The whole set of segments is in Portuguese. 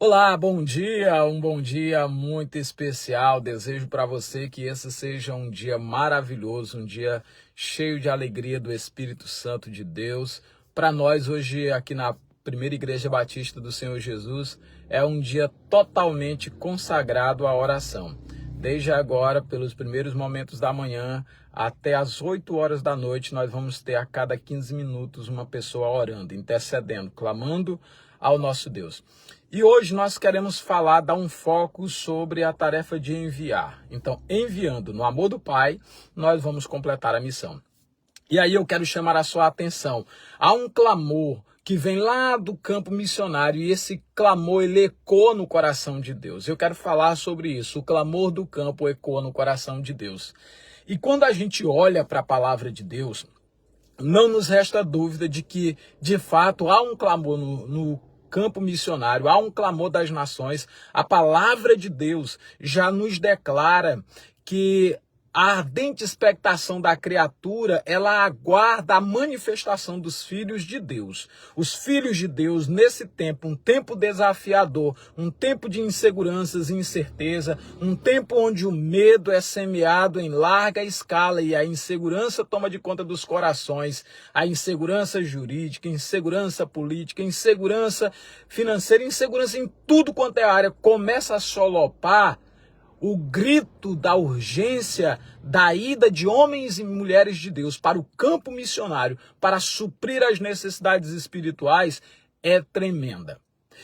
Olá, um bom dia muito especial. Desejo para você que esse seja um dia maravilhoso, um dia cheio de alegria do Espírito Santo de Deus. Para nós hoje aqui na Primeira Igreja Batista do Senhor Jesus é um dia totalmente consagrado à oração. Desde agora, pelos primeiros momentos da manhã até as 8 horas da noite, nós vamos ter a cada 15 minutos uma pessoa orando, intercedendo, clamando ao nosso Deus. E hoje nós queremos dar um foco sobre a tarefa de enviar. Então, enviando no amor do Pai, nós vamos completar a missão. E aí eu quero chamar a sua atenção. Há um clamor que vem lá do campo missionário e esse clamor ele ecoa no coração de Deus. Eu quero falar sobre isso. O clamor do campo ecoa no coração de Deus. E quando a gente olha para a palavra de Deus, não nos resta dúvida de que, de fato, há um clamor no campo missionário, há um clamor das nações. A palavra de Deus já nos declara que a ardente expectação da criatura, ela aguarda a manifestação dos filhos de Deus. Os filhos de Deus, nesse tempo, um tempo desafiador, um tempo de inseguranças e incerteza, um tempo onde o medo é semeado em larga escala e a insegurança toma de conta dos corações, a insegurança jurídica, insegurança política, insegurança financeira, insegurança em tudo quanto é área, começa a solopar o grito da urgência da ida de homens e mulheres de Deus para o campo missionário, para suprir as necessidades espirituais, é tremenda.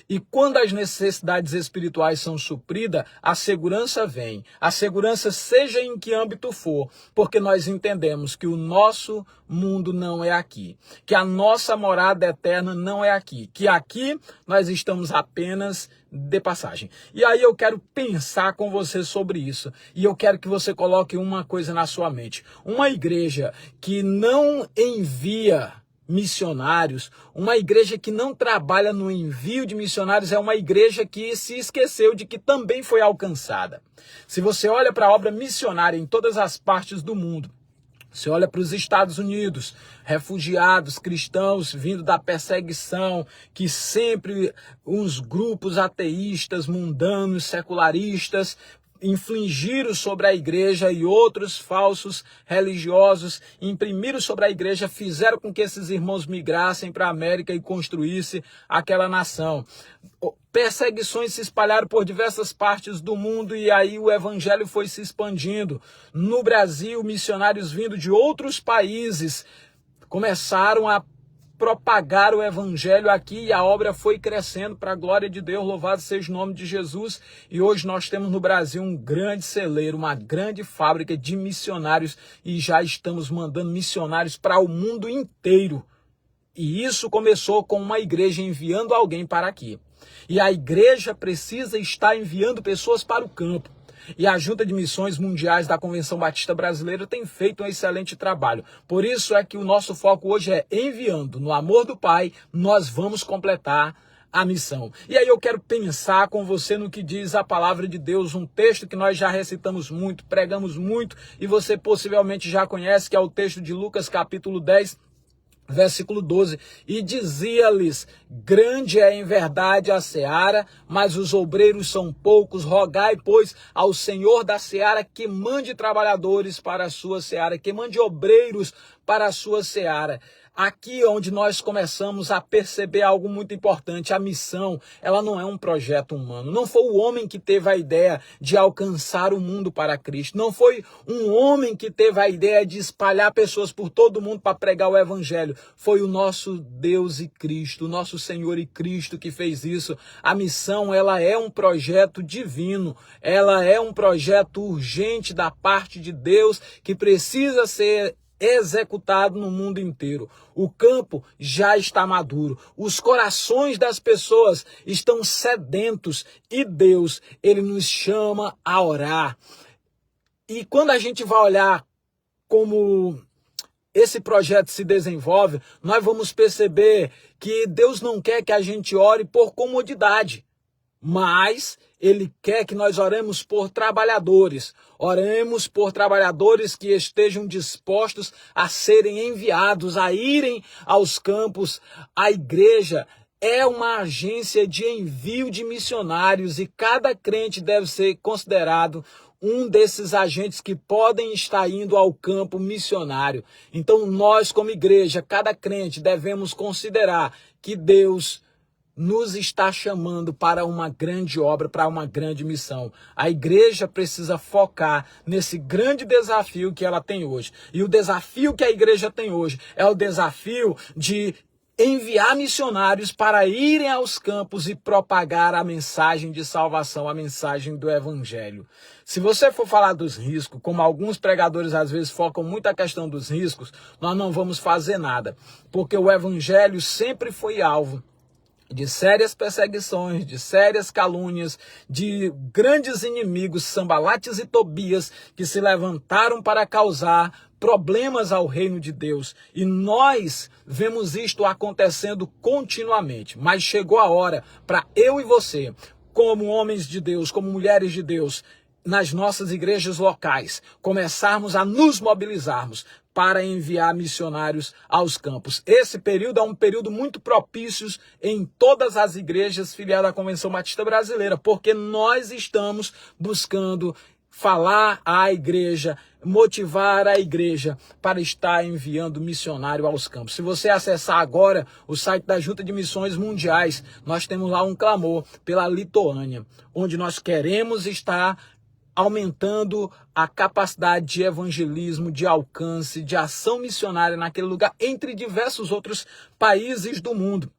E quando as necessidades espirituais são supridas, a segurança vem. A segurança seja em que âmbito for, porque nós entendemos que o nosso mundo não é aqui, que a nossa morada eterna não é aqui, que aqui nós estamos apenas de passagem. E aí eu quero pensar com você sobre isso. E eu quero que você coloque uma coisa na sua mente. Uma igreja que não envia missionários, uma igreja que não trabalha no envio de missionários é uma igreja que se esqueceu de que também foi alcançada. Se você olha para a obra missionária em todas as partes do mundo, você olha para os Estados Unidos, refugiados cristãos vindo da perseguição, que sempre uns grupos ateístas, mundanos, secularistas, infligiram sobre a igreja e outros falsos religiosos imprimiram sobre a igreja, fizeram com que esses irmãos migrassem para a América e construíssem aquela nação. Perseguições se espalharam por diversas partes do mundo e aí o evangelho foi se expandindo. No Brasil, missionários vindo de outros países começaram a propagar o evangelho aqui e a obra foi crescendo para a glória de Deus, louvado seja o nome de Jesus. E hoje nós temos no Brasil um grande celeiro, uma grande fábrica de missionários e já estamos mandando missionários para o mundo inteiro. E isso começou com uma igreja enviando alguém para aqui. E a igreja precisa estar enviando pessoas para o campo. E a Junta de Missões Mundiais da Convenção Batista Brasileira tem feito um excelente trabalho. Por isso é que o nosso foco hoje é enviando. No amor do Pai, nós vamos completar a missão. E aí eu quero pensar com você no que diz a palavra de Deus, um texto que nós já recitamos muito, pregamos muito, e você possivelmente já conhece, que é o texto de Lucas capítulo 10, versículo 12, e dizia-lhes, grande é em verdade a seara, mas os obreiros são poucos, rogai, pois, ao Senhor da seara que mande trabalhadores para a sua seara, que mande obreiros para a sua seara. Aqui onde nós começamos a perceber algo muito importante, a missão, ela não é um projeto humano. Não foi o homem que teve a ideia de alcançar o mundo para Cristo. Não foi um homem que teve a ideia de espalhar pessoas por todo o mundo para pregar o evangelho. Foi o nosso Deus e Cristo, o nosso Senhor e Cristo que fez isso. A missão, ela é um projeto divino. Ela é um projeto urgente da parte de Deus que precisa ser executado no mundo inteiro. O campo já está maduro. Os corações das pessoas estão sedentos e Deus, ele nos chama a orar. E quando a gente vai olhar como esse projeto se desenvolve, nós vamos perceber que Deus não quer que a gente ore por comodidade, mas Ele quer que nós oremos por trabalhadores. Oremos por trabalhadores que estejam dispostos a serem enviados, a irem aos campos. A igreja, é uma agência de envio de missionários e cada crente deve ser considerado um desses agentes que podem estar indo ao campo missionário. Então nós, como igreja, cada crente, devemos considerar que Deus nos está chamando para uma grande obra, para uma grande missão. A igreja precisa focar nesse grande desafio que ela tem hoje. E o desafio que a igreja tem hoje é o desafio de enviar missionários para irem aos campos e propagar a mensagem de salvação, a mensagem do evangelho. Se você for falar dos riscos, como alguns pregadores às vezes focam muito a questão dos riscos, nós não vamos fazer nada, porque o evangelho sempre foi alvo de sérias perseguições, de sérias calúnias, de grandes inimigos, Sambalates e Tobias, que se levantaram para causar problemas ao reino de Deus. E nós vemos isto acontecendo continuamente. Mas chegou a hora para eu e você, como homens de Deus, como mulheres de Deus, nas nossas igrejas locais, começarmos a nos mobilizarmos para enviar missionários aos campos. Esse período é um período muito propício em todas as igrejas filiadas à Convenção Batista Brasileira, porque nós estamos buscando falar à igreja, motivar a igreja para estar enviando missionário aos campos. Se você acessar agora o site da Junta de Missões Mundiais, nós temos lá um clamor pela Lituânia, onde nós queremos estar aumentando a capacidade de evangelismo, de alcance, de ação missionária naquele lugar, entre diversos outros países do mundo.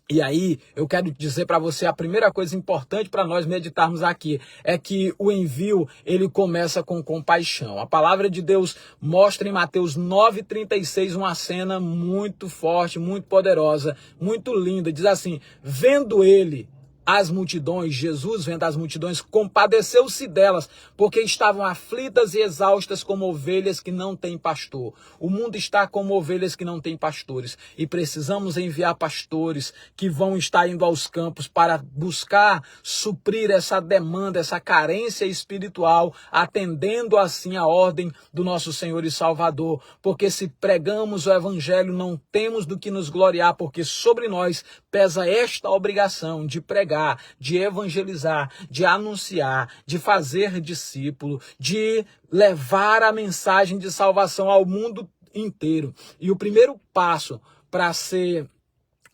E aí, eu quero dizer para você, a primeira coisa importante para nós meditarmos aqui é que o envio, ele começa com compaixão. A palavra de Deus mostra em Mateus 9,36 uma cena muito forte, muito poderosa, muito linda. Diz assim: vendo ele as multidões, Jesus vendo as multidões, compadeceu-se delas, porque estavam aflitas e exaustas como ovelhas que não têm pastor. O mundo está como ovelhas que não têm pastores, e precisamos enviar pastores que vão estar indo aos campos para buscar suprir essa demanda, essa carência espiritual, atendendo assim a ordem do nosso Senhor e Salvador, porque se pregamos o evangelho, não temos do que nos gloriar, porque sobre nós pesa esta obrigação de pregar, de evangelizar, de anunciar, de fazer discípulo, de levar a mensagem de salvação ao mundo inteiro. E o primeiro passo para ser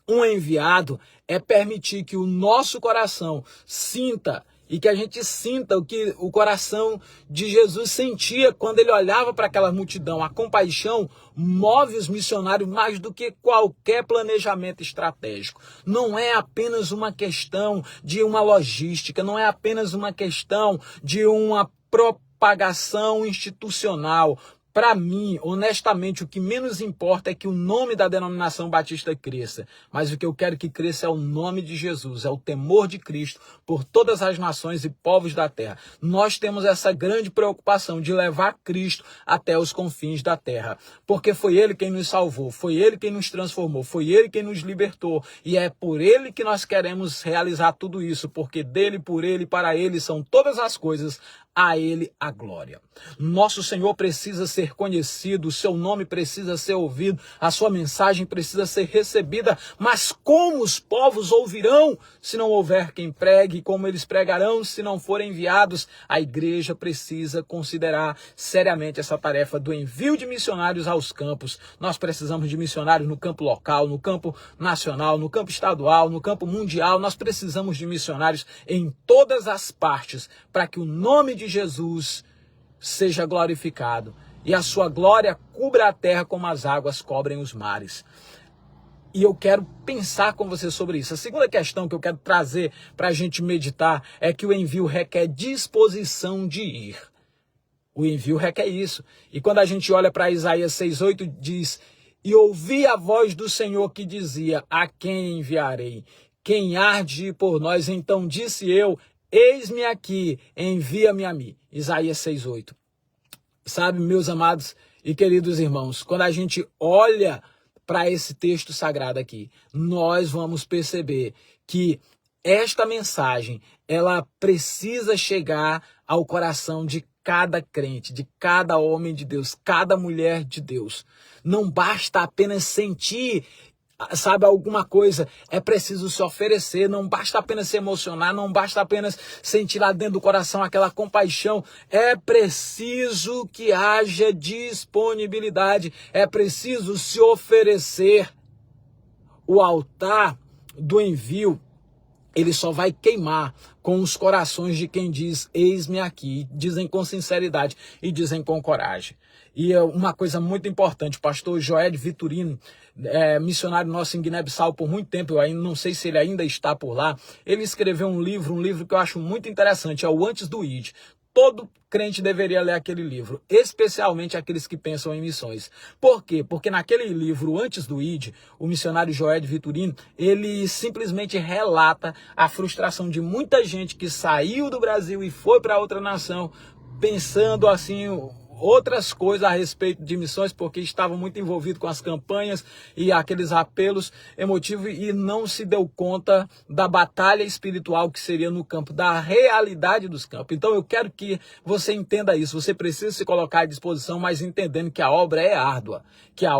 um enviado é permitir que o nosso coração sinta, e que a gente sinta o que o coração de Jesus sentia quando ele olhava para aquela multidão. A compaixão move os missionários mais do que qualquer planejamento estratégico. Não é apenas uma questão de uma logística, não é apenas uma questão de uma propagação institucional. Para mim, honestamente, o que menos importa é que o nome da denominação batista cresça. Mas o que eu quero que cresça é o nome de Jesus, é o temor de Cristo por todas as nações e povos da terra. Nós temos essa grande preocupação de levar Cristo até os confins da terra. Porque foi Ele quem nos salvou, foi Ele quem nos transformou, foi Ele quem nos libertou. E é por Ele que nós queremos realizar tudo isso, porque dele, por Ele e para Ele são todas as coisas, a Ele a glória. Nosso Senhor precisa ser conhecido, o seu nome precisa ser ouvido, a sua mensagem precisa ser recebida, mas como os povos ouvirão se não houver quem pregue, como eles pregarão se não forem enviados? A igreja precisa considerar seriamente essa tarefa do envio de missionários aos campos. Nós precisamos de missionários no campo local, no campo nacional, no campo estadual, no campo mundial. Nós precisamos de missionários em todas as partes para que o nome de Jesus seja glorificado e a sua glória cubra a terra como as águas cobrem os mares. E eu quero pensar com você sobre isso. A segunda questão que eu quero trazer para a gente meditar é que o envio requer disposição de ir. O envio requer isso. E quando a gente olha para Isaías 6,8, diz: e ouvi a voz do Senhor que dizia: a quem enviarei? Quem há de ir por nós? Então disse eu: eis-me aqui, envia-me a mim. Isaías 6,8. Sabe, meus amados e queridos irmãos, quando a gente olha para esse texto sagrado aqui, nós vamos perceber que esta mensagem, ela precisa chegar ao coração de cada crente, de cada homem de Deus, cada mulher de Deus. Não basta apenas sentir sabe, alguma coisa, é preciso se oferecer, não basta apenas se emocionar, não basta apenas sentir lá dentro do coração aquela compaixão, é preciso que haja disponibilidade, é preciso se oferecer. O altar do envio, ele só vai queimar com os corações de quem diz, eis-me aqui, dizem com sinceridade e dizem com coragem. E uma coisa muito importante, o pastor Joel Vitorino, missionário nosso em Guiné-Bissau por muito tempo, eu ainda não sei se ele ainda está por lá, ele escreveu um livro que eu acho muito interessante, é o Antes do ID. Todo crente deveria ler aquele livro, especialmente aqueles que pensam em missões. Por quê? Porque naquele livro, Antes do ID, o missionário Joel Vitorino, ele simplesmente relata a frustração de muita gente que saiu do Brasil e foi para outra nação, pensando assim outras coisas a respeito de missões, porque estavam muito envolvidos com as campanhas e aqueles apelos emotivos e não se deu conta da batalha espiritual que seria no campo, da realidade dos campos. Então eu quero que você entenda isso, você precisa se colocar à disposição, mas entendendo que a obra é árdua, que a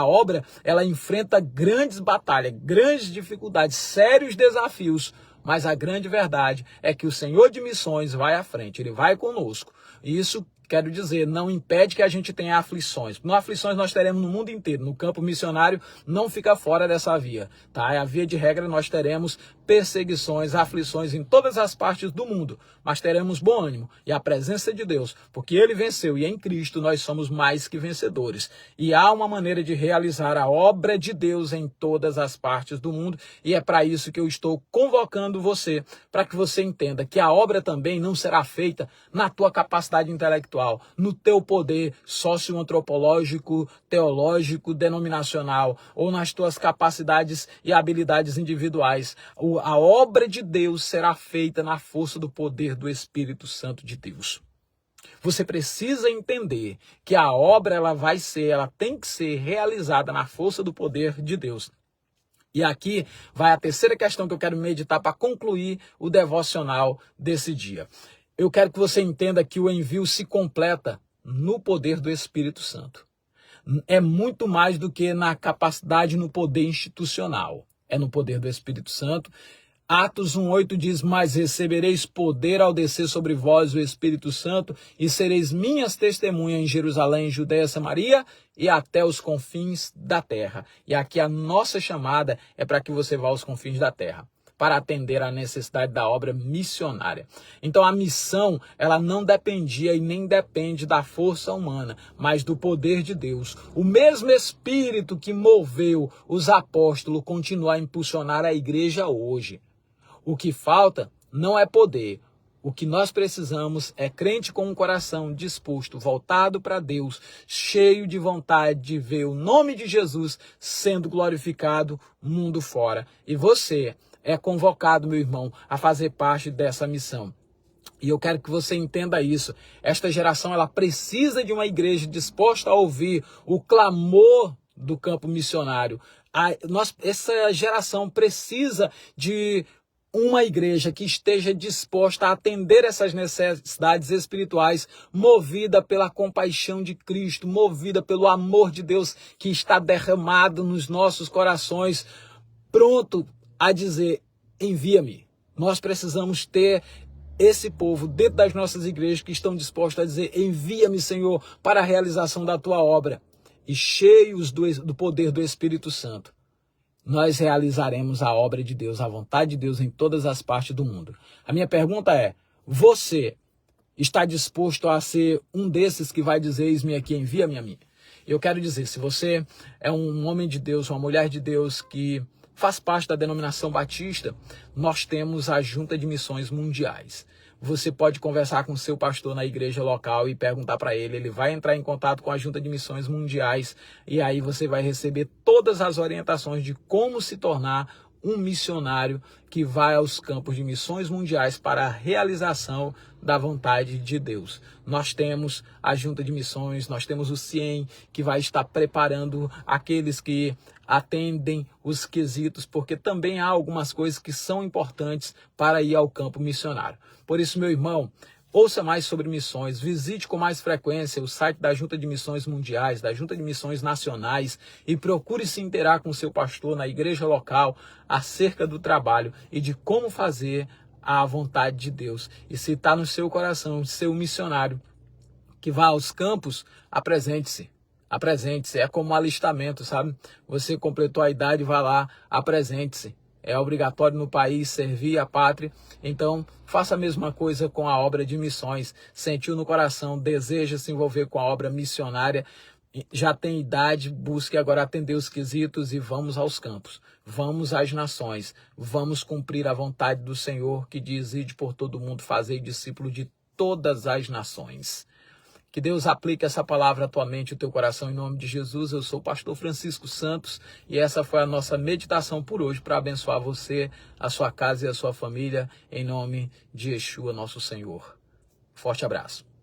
obra ela enfrenta grandes batalhas, grandes dificuldades, sérios desafios, mas a grande verdade é que o Senhor de missões vai à frente, Ele vai conosco. E isso, quero dizer, não impede que a gente tenha aflições. No aflições nós teremos no mundo inteiro. No campo missionário não fica fora dessa via, tá? A via de regra nós teremos perseguições, aflições em todas as partes do mundo, mas teremos bom ânimo e a presença de Deus, porque Ele venceu e em Cristo nós somos mais que vencedores. E há uma maneira de realizar a obra de Deus em todas as partes do mundo e é para isso que eu estou convocando você, para que você entenda que a obra também não será feita na tua capacidade intelectual, no teu poder socioantropológico, teológico, denominacional ou nas tuas capacidades e habilidades individuais. A obra de Deus será feita na força do poder do Espírito Santo de Deus. Você precisa entender que a obra ela tem que ser realizada na força do poder de Deus. E aqui vai a terceira questão que eu quero meditar para concluir o devocional desse dia. Eu quero que você entenda que o envio se completa no poder do Espírito Santo. É muito mais do que na capacidade, no poder institucional. É no poder do Espírito Santo. Atos 1:8 diz, mas recebereis poder ao descer sobre vós o Espírito Santo e sereis minhas testemunhas em Jerusalém, Judeia, Samaria e até os confins da terra. E aqui a nossa chamada é para que você vá aos confins da terra, para atender à necessidade da obra missionária. Então a missão, ela não dependia e nem depende da força humana, mas do poder de Deus. O mesmo Espírito que moveu os apóstolos continua a impulsionar a igreja hoje. O que falta não é poder. O que nós precisamos é crente com um coração disposto, voltado para Deus, cheio de vontade de ver o nome de Jesus sendo glorificado mundo fora. E você é convocado, meu irmão, a fazer parte dessa missão. E eu quero que você entenda isso. Esta geração ela precisa de uma igreja disposta a ouvir o clamor do campo missionário. Essa geração precisa de uma igreja que esteja disposta a atender essas necessidades espirituais, movida pela compaixão de Cristo, movida pelo amor de Deus que está derramado nos nossos corações, pronto a dizer, envia-me. Nós precisamos ter esse povo dentro das nossas igrejas que estão dispostos a dizer, envia-me, Senhor, para a realização da tua obra. E cheios do poder do Espírito Santo, nós realizaremos a obra de Deus, a vontade de Deus em todas as partes do mundo. A minha pergunta é, você está disposto a ser um desses que vai dizer, eis-me aqui, envia-me a mim? Eu quero dizer, se você é um homem de Deus, uma mulher de Deus que faz parte da denominação batista, nós temos a Junta de Missões Mundiais. Você pode conversar com o seu pastor na igreja local e perguntar para ele, ele vai entrar em contato com a Junta de Missões Mundiais e aí você vai receber todas as orientações de como se tornar um missionário que vai aos campos de missões mundiais para a realização da vontade de Deus. Nós temos a Junta de Missões, nós temos o CIEM, que vai estar preparando aqueles que atendem os quesitos, porque também há algumas coisas que são importantes para ir ao campo missionário. Por isso, meu irmão, Ouça mais sobre missões, visite com mais frequência o site da Junta de Missões Mundiais, da Junta de Missões Nacionais e procure se interar com seu pastor na igreja local acerca do trabalho e de como fazer a vontade de Deus. E se está no seu coração ser um missionário que vá aos campos, apresente-se. Apresente-se, é como um alistamento, sabe? Você completou a idade, vá lá, apresente-se. É obrigatório no país servir a pátria, então faça a mesma coisa com a obra de missões. Sentiu no coração, deseja se envolver com a obra missionária, já tem idade, busque agora atender os quesitos e vamos aos campos. Vamos às nações, vamos cumprir a vontade do Senhor que diz: ide por todo mundo, fazei discípulo de todas as nações. Que Deus aplique essa palavra à tua mente e ao teu coração em nome de Jesus. Eu sou o pastor Francisco Santos e essa foi a nossa meditação por hoje para abençoar você, a sua casa e a sua família em nome de Yeshua, nosso Senhor. Forte abraço.